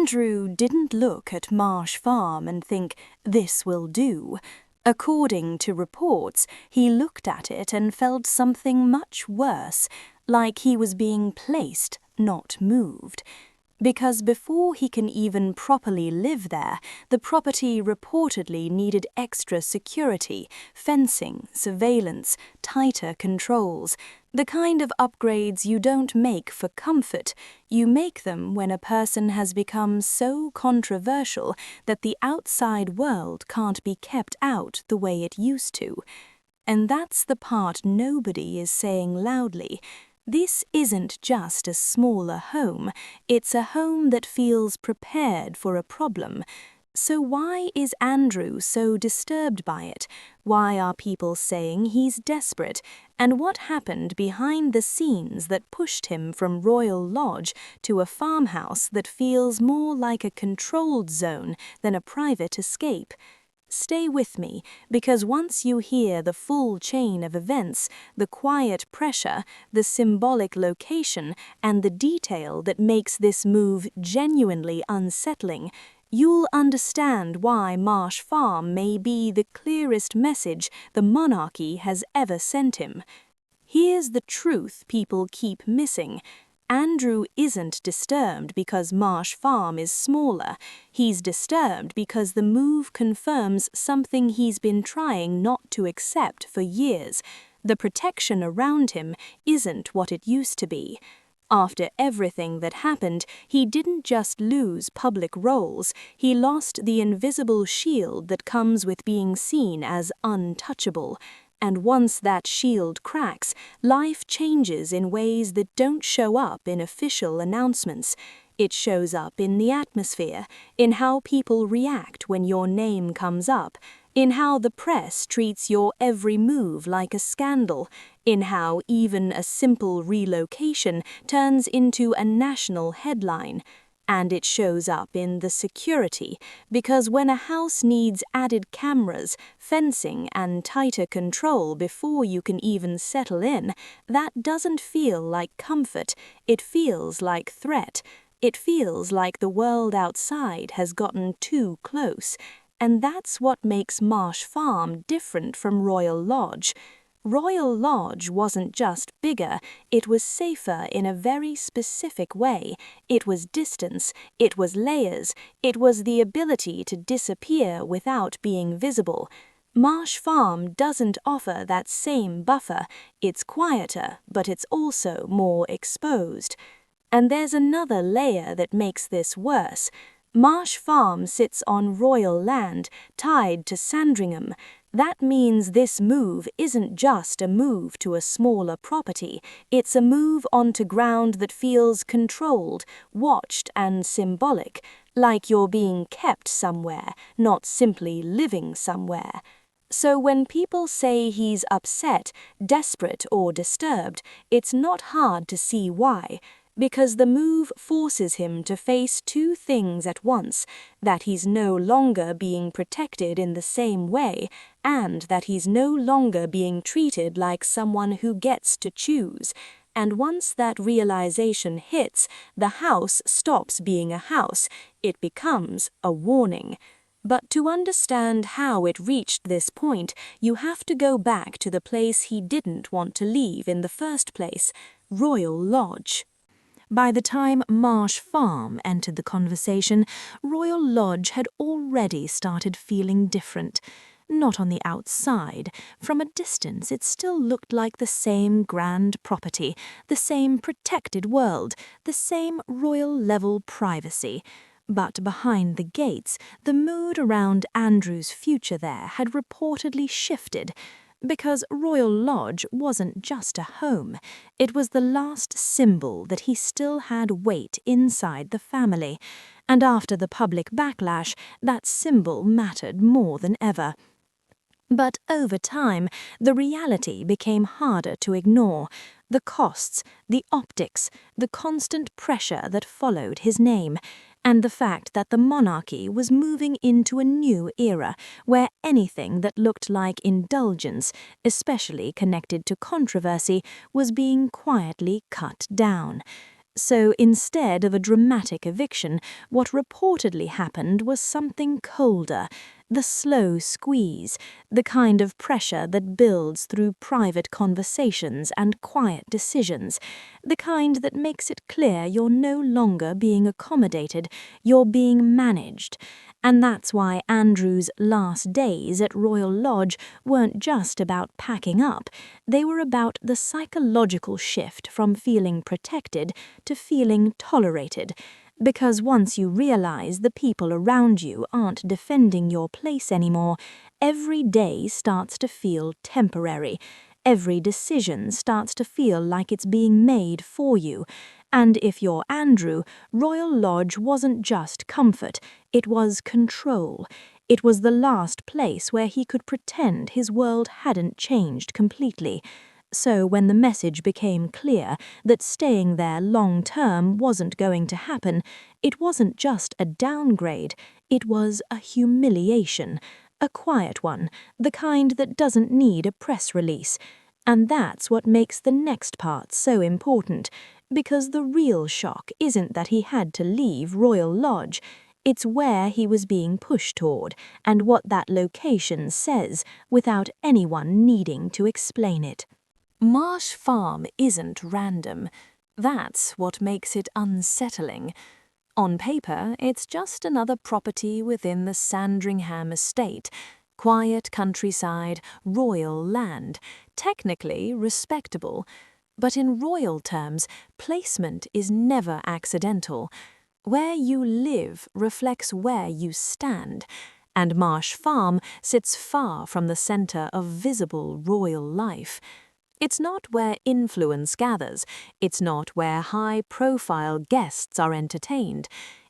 Andrew didn't look at Marsh Farm and think, "This will do." According to reports, he looked at it and felt something much worse, like he was being placed, not moved. Because before he can even properly live there, the property reportedly needed extra security, fencing, surveillance, tighter controls, the kind of upgrades you don't make for comfort. You make them when a person has become so controversial that the outside world can't be kept out the way it used to. And that's the part nobody is saying loudly. This isn't just a smaller home, it's a home that feels prepared for a problem. So why is Andrew so disturbed by it? Why are people saying he's desperate? And what happened behind the scenes that pushed him from Royal Lodge to a farmhouse that feels more like a controlled zone than a private escape? Stay with me, because once you hear the full chain of events, the quiet pressure, the symbolic location, and the detail that makes this move genuinely unsettling, you'll understand why Marsh Farm may be the clearest message the monarchy has ever sent him. Here's the truth people keep missing. Andrew isn't disturbed because Marsh Farm is smaller. He's disturbed because the move confirms something he's been trying not to accept for years. The protection around him isn't what it used to be. After everything that happened, he didn't just lose public roles, he lost the invisible shield that comes with being seen as untouchable. And once that shield cracks, life changes in ways that don't show up in official announcements. It shows up in the atmosphere, in how people react when your name comes up, in how the press treats your every move like a scandal, in how even a simple relocation turns into a national headline. And it shows up in the security, because when a house needs added cameras, fencing, and tighter control before you can even settle in, that doesn't feel like comfort, it feels like threat. It feels like the world outside has gotten too close. And that's what makes Marsh Farm different from Royal Lodge. Royal Lodge wasn't just bigger, it was safer in a very specific way. It was distance, it was layers, it was the ability to disappear without being visible. Marsh Farm doesn't offer that same buffer. It's quieter, but it's also more exposed. And there's another layer that makes this worse. Marsh Farm sits on royal land, tied to Sandringham. That means this move isn't just a move to a smaller property, it's a move onto ground that feels controlled, watched, and symbolic, like you're being kept somewhere, not simply living somewhere. So when people say he's upset, desperate, or disturbed, it's not hard to see why. Because the move forces him to face two things at once, that he's no longer being protected in the same way, and that he's no longer being treated like someone who gets to choose. And once that realization hits, the house stops being a house, it becomes a warning. But to understand how it reached this point, you have to go back to the place he didn't want to leave in the first place, Royal Lodge. By the time Marsh Farm entered the conversation, Royal Lodge had already started feeling different. Not on the outside. From a distance, it still looked like the same grand property, the same protected world, the same royal-level privacy. But behind the gates, the mood around Andrew's future there had reportedly shifted. Because Royal Lodge wasn't just a home, it was the last symbol that he still had weight inside the family, and after the public backlash, that symbol mattered more than ever. But over time, the reality became harder to ignore. The costs, the optics, the constant pressure that followed his name, and the fact that the monarchy was moving into a new era where anything that looked like indulgence, especially connected to controversy, was being quietly cut down. So instead of a dramatic eviction, what reportedly happened was something colder, the slow squeeze, the kind of pressure that builds through private conversations and quiet decisions, the kind that makes it clear you're no longer being accommodated, you're being managed. And that's why Andrew's last days at Royal Lodge weren't just about packing up, they were about the psychological shift from feeling protected to feeling tolerated. Because once you realize the people around you aren't defending your place anymore, every day starts to feel temporary. Every decision starts to feel like it's being made for you. And if you're Andrew, Royal Lodge wasn't just comfort, it was control. It was the last place where he could pretend his world hadn't changed completely. So when the message became clear that staying there long term wasn't going to happen, it wasn't just a downgrade, it was a humiliation. A quiet one, the kind that doesn't need a press release. And that's what makes the next part so important, because the real shock isn't that he had to leave Royal Lodge. It's where he was being pushed toward, and what that location says, without anyone needing to explain it. Marsh Farm isn't random. That's what makes it unsettling. On paper, it's just another property within the Sandringham estate. Quiet countryside, royal land, technically respectable. But in royal terms, placement is never accidental. Where you live reflects where you stand, and Marsh Farm sits far from the center of visible royal life. It's not where influence gathers, it's not where high-profile guests are entertained.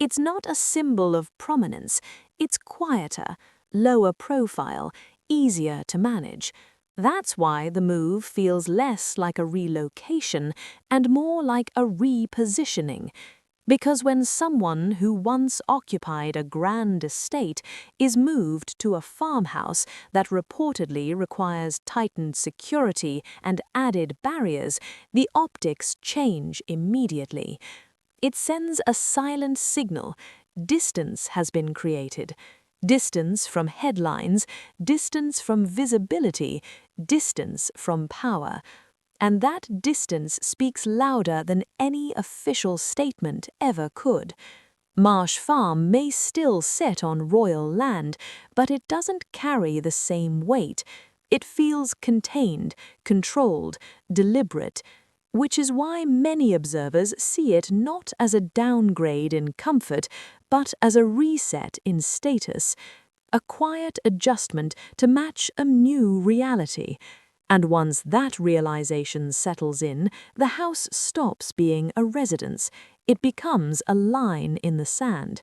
It's not a symbol of prominence, it's quieter, lower profile, easier to manage. That's why the move feels less like a relocation and more like a repositioning. Because when someone who once occupied a grand estate is moved to a farmhouse that reportedly requires tightened security and added barriers, the optics change immediately. It sends a silent signal. Distance has been created. Distance from headlines, distance from visibility, distance from power. And that distance speaks louder than any official statement ever could. Marsh Farm may still sit on royal land, but it doesn't carry the same weight. It feels contained, controlled, deliberate, which is why many observers see it not as a downgrade in comfort, but as a reset in status, a quiet adjustment to match a new reality. And once that realization settles in, the house stops being a residence. It becomes a line in the sand.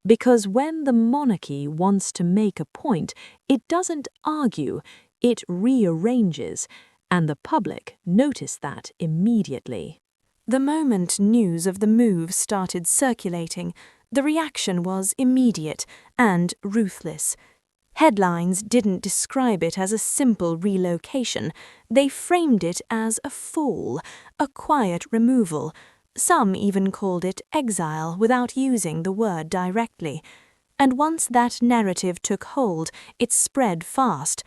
Because when the monarchy wants to make a point, it doesn't argue, it rearranges. And the public noticed that immediately. The moment news of the move started circulating, the reaction was immediate and ruthless. Headlines didn't describe it as a simple relocation. They framed it as a fall, a quiet removal. Some even called it exile without using the word directly. And once that narrative took hold, it spread fast.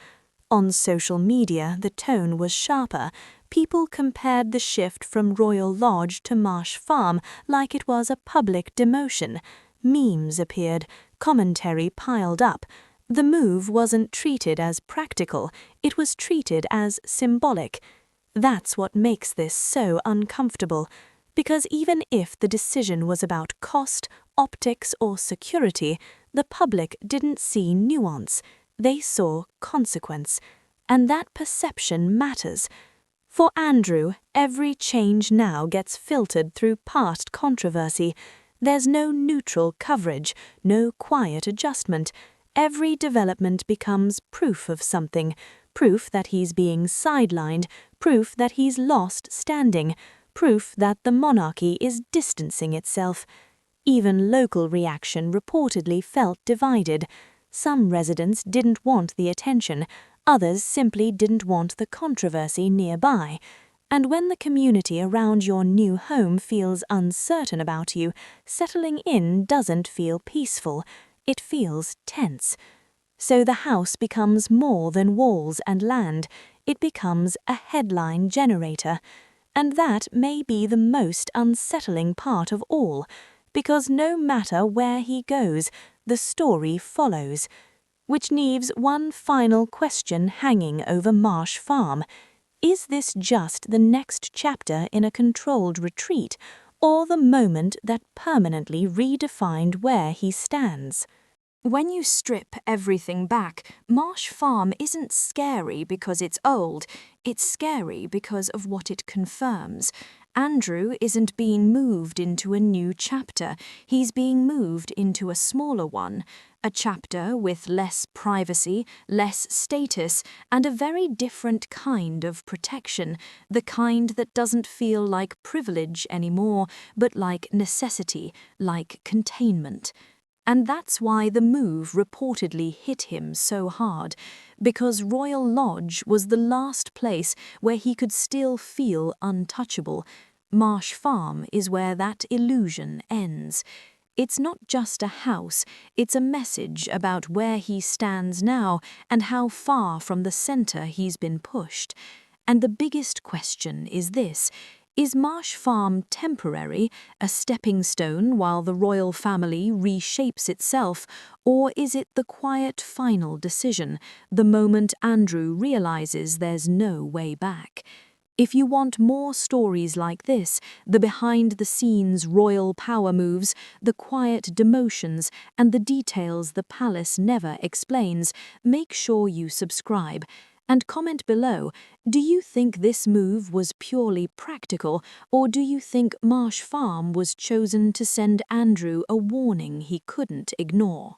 On social media, the tone was sharper. People compared the shift from Royal Lodge to Marsh Farm like it was a public demotion. Memes appeared, commentary piled up. The move wasn't treated as practical, it was treated as symbolic. That's what makes this so uncomfortable, because even if the decision was about cost, optics, or security, the public didn't see nuance, they saw consequence. And that perception matters. For Andrew, every change now gets filtered through past controversy. There's no neutral coverage, no quiet adjustment. Every development becomes proof of something, proof that he's being sidelined, proof that he's lost standing, proof that the monarchy is distancing itself. Even local reaction reportedly felt divided. Some residents didn't want the attention, others simply didn't want the controversy nearby. And when the community around your new home feels uncertain about you, settling in doesn't feel peaceful, it feels tense. So the house becomes more than walls and land, it becomes a headline generator. And that may be the most unsettling part of all, because no matter where he goes, the story follows. Which leaves one final question hanging over Marsh Farm. Is this just the next chapter in a controlled retreat, or the moment that permanently redefined where he stands? When you strip everything back, Marsh Farm isn't scary because it's old, it's scary because of what it confirms. Andrew isn't being moved into a new chapter, he's being moved into a smaller one. A chapter with less privacy, less status, and a very different kind of protection, the kind that doesn't feel like privilege anymore, but like necessity, like containment. And that's why the move reportedly hit him so hard, because Royal Lodge was the last place where he could still feel untouchable. Marsh Farm is where that illusion ends. It's not just a house, it's a message about where he stands now and how far from the centre he's been pushed. And the biggest question is this: is Marsh Farm temporary, a stepping stone while the royal family reshapes itself, or is it the quiet final decision, the moment Andrew realizes there's no way back? If you want more stories like this, the behind-the-scenes royal power moves, the quiet demotions, and the details the palace never explains, make sure you subscribe. And comment below, do you think this move was purely practical, or do you think Marsh Farm was chosen to send Andrew a warning he couldn't ignore?